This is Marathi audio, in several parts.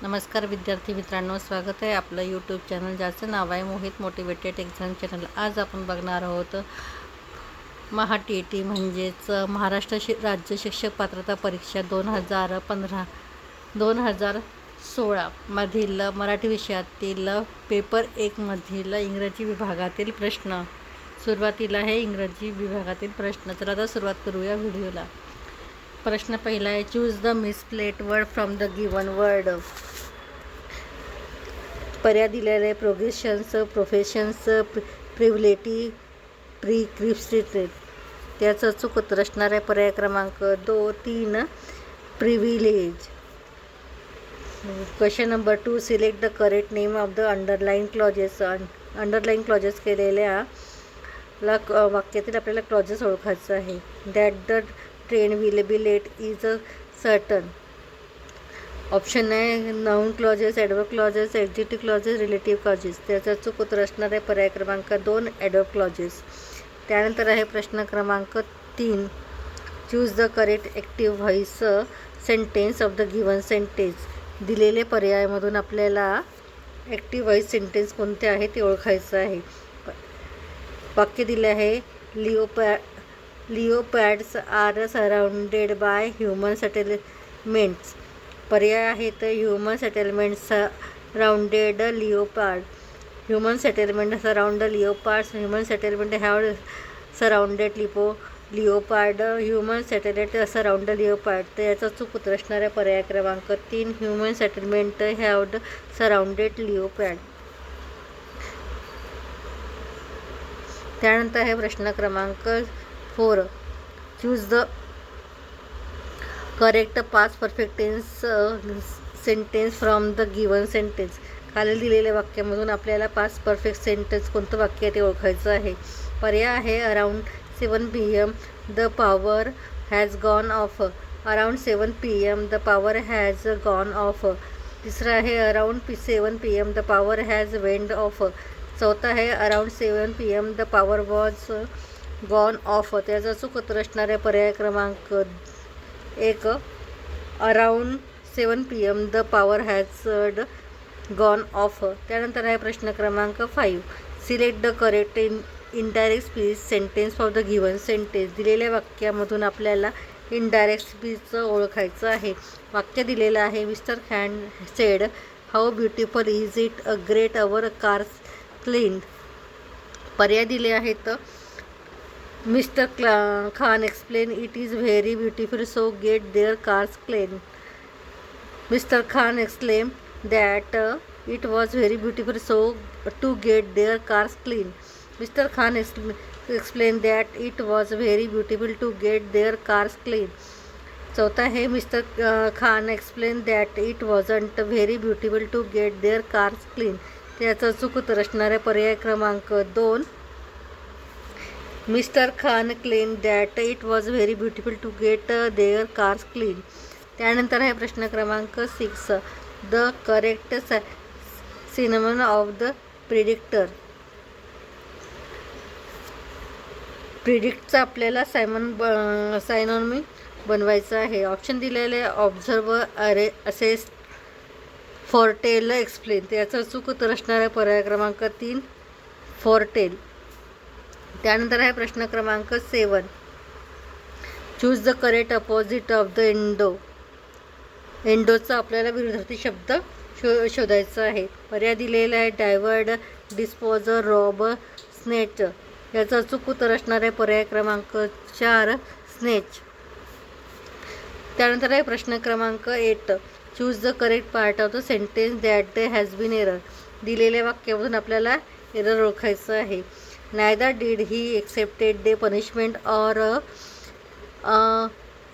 नमस्कार विद्यार्थी मित्रांनो, स्वागत आहे आपलं यूट्यूब चॅनल ज्याचं नाव आहे मोहित मोटिवेटेड एक्झाम चॅनल। आज आपण बघणार आहोत महा TET म्हणजेच महाराष्ट्र राज्य शिक्षक पात्रता परीक्षा 2016 मधील मराठी विषयातील पेपर 1 मधील इंग्रजी विभागातील प्रश्न। सुरुवातीला आहे इंग्रजी विभागातील प्रश्न। तर आता सुरुवात करूया व्हिडिओला। प्रश्न पहिला आहे, choose the misspelt word from the given word. पर्याय दिलेले प्रोग्रेशन्स, प्रोफेशन्स, प्रिव्हिलेटी, प्रिक्रिप्टेड। त्याचं चूक उत्तर असणार आहे पर्याय क्रमांक 3 privilege. Question number 2, select the correct name of the underline clauses. Underline clauses केलेल्या वाक्यातील आपल्याला क्लॉजेस ओळखायचं आहे। That the train will be late is a certain. Option आहे noun clauses, adverb clauses, adjective clauses, relative clauses. त्याचा चूक उत्तर असणार आहे पर्याय क्रमांक 2 ॲडवर्ब क्लॉजेस। त्यानंतर आहे प्रश्न क्रमांक 3, choose the correct active voice sentence of the given sentence. दिलेले पर्यायामधून आपल्याला ॲक्टिव्ह व्हॉइस सेंटेन्स कोणते आहे ते ओळखायचं आहे। वाक्य दिले आहे, leopards are surrounded by human settlements. पर्याय आहेत human settlement surrounded leopard, human settlement surround leopards, human settlement have surrounded leopard, human settlement surround leopard. तर याचा चूक उत्तर असणार आहे पर्याय क्रमांक 3 human settlement had surrounded leopard. त्यानंतर आहे प्रश्न क्रमांक 4, choose the correct past perfect tense sentence from the given sentence. खालील दिलेल्या वाक्यामधून आपल्याला पास्ट परफेक्ट सेंटेन्स कोणतं वाक्य आहे ते ओळखायचं आहे। पर्याय आहे around 7 PM the power has gone off. Around 7 PM the power has gone off. तिसरं आहे around 7 PM the power has went off. चौथा आहे around 7 PM the power was gone off. त्याचा चूक उत्तर असणार आहे पर्याय क्रमांक 1 around 7 PM the power has gone off. त्यानंतर आहे प्रश्न क्रमांक 5, select the correct indirect speech sentence for the given sentence. दिलेल्या वाक्यामधून आपल्याला इनडायरेक्ट स्पीचचं ओळखायचं आहे। वाक्य दिलेलं आहे, mister Khan said how beautiful is it a great our cars cleaned. पर्याय दिले आहेत mister Khan explain it is very beautiful so get their cars clean. Mister Khan explain that it was very beautiful so to get their cars clean. Mister Khan explain that it was very beautiful to get their cars clean. चौथा आहे mister Khan explain that it wasn't very beautiful to get their cars clean. त्याचा चूक उत्तर असणार आहे पर्याय क्रमांक 2 mister Khan claim that it was very beautiful to get their cars clean. त्यानंतर आहे प्रश्न क्रमांक 6, the correct synonym of the predictor. प्रिडिक्टचा आपल्याला सायनोनिम बनवायचं आहे। ऑप्शन दिलेले ऑब्झर्व, असेस, फोरटेल, एक्सप्लेन। त्याचं चूक उत्तर असणार आहे पर्याय क्रमांक 3 फोरटेल। त्यानंतर आहे प्रश्न क्रमांक 7, choose the correct opposite of the endow. एंडोचा आपल्याला विरुद्धार्थी शब्द शोधायचा आहे। पर्याय दिलेला आहे डायव्हर्ड, डिस्पोजर, रॉब, स्नेच। याचा चूक उत्तर असणार आहे पर्याय क्रमांक 4 स्नेच। त्यानंतर आहे प्रश्न क्रमांक 8, choose the correct part of the sentence that has been error. दिलेल्या वाक्यामधून आपल्याला एरर ओळखायचं आहे। Neither did he accepted the punishment or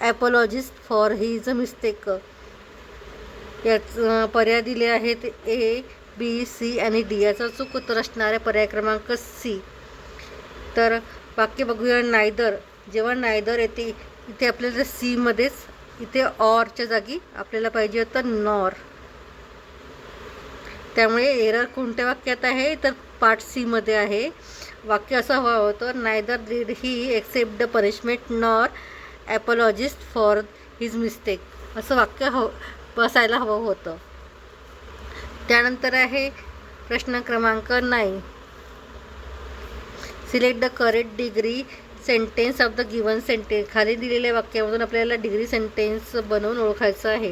apologised for his mistake. याच पर्याय दिले आहेत A, B, C आणि D। याचा चूक उत्तर असणार आहे पर्याय क्रमांक C। तर वाक्य बघूया, नायदर। जेव्हा नायदर येते इथे आपल्याला C मध्येच, इथे ऑरच्या जागी आपल्याला पाहिजे होतं नॉर। त्यामुळे एरर कोणत्या वाक्यात आहे तर पार्ट C मध्ये आहे। वाक्य असं हवं होतं, neither did he accept the punishment nor apologised for his mistake. असं वाक्य असायला हवं होतं। त्यानंतर आहे प्रश्न क्रमांक 9. Select the correct degree sentence of the given sentence. खाली दिलेल्या वाक्यामधून आपल्याला डिग्री सेंटेन्स बनवून ओळखायचं आहे.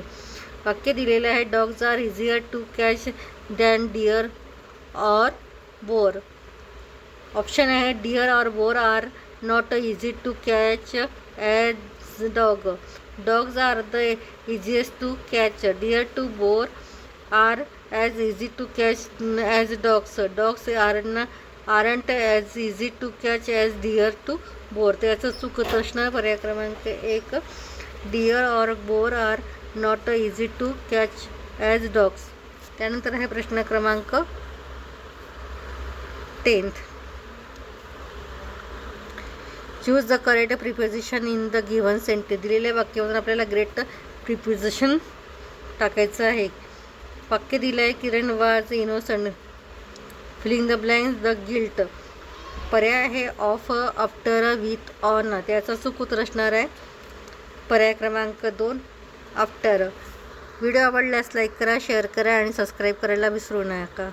वाक्य दिलेलं आहे, dogs are easier to catch than deer or boar. Option आहे, deer or boar are not easy to catch as dog. Dogs are the easiest to catch. Deer to boar are as easy to catch as dogs. डॉग्स aren't as easy to catch as deer to boar. त्याचं चुकत असणार पर्याय क्रमांक 1. Deer or boar are not easy to catch as dogs. त्यानंतर आहे प्रश्न क्रमांक 10. Choose the correct preposition in the given sentence. दिलेल्या वाक्यामधून आपल्याला ग्रेट प्रिपोजिशन टाकायचं आहे. वाक्य दिलं आहे, Kiran was innocent. Filling the blanks the guilt. पर्याय आहे ऑफ, आफ्टर, विथ, ऑन. त्याचा चूक उत्तर असणार आहे पर्याय क्रमांक 2 आफ्टर. व्हिडिओ आवडल्यास लाईक करा, शेअर करा आणि सबस्क्राईब करायला विसरू नका.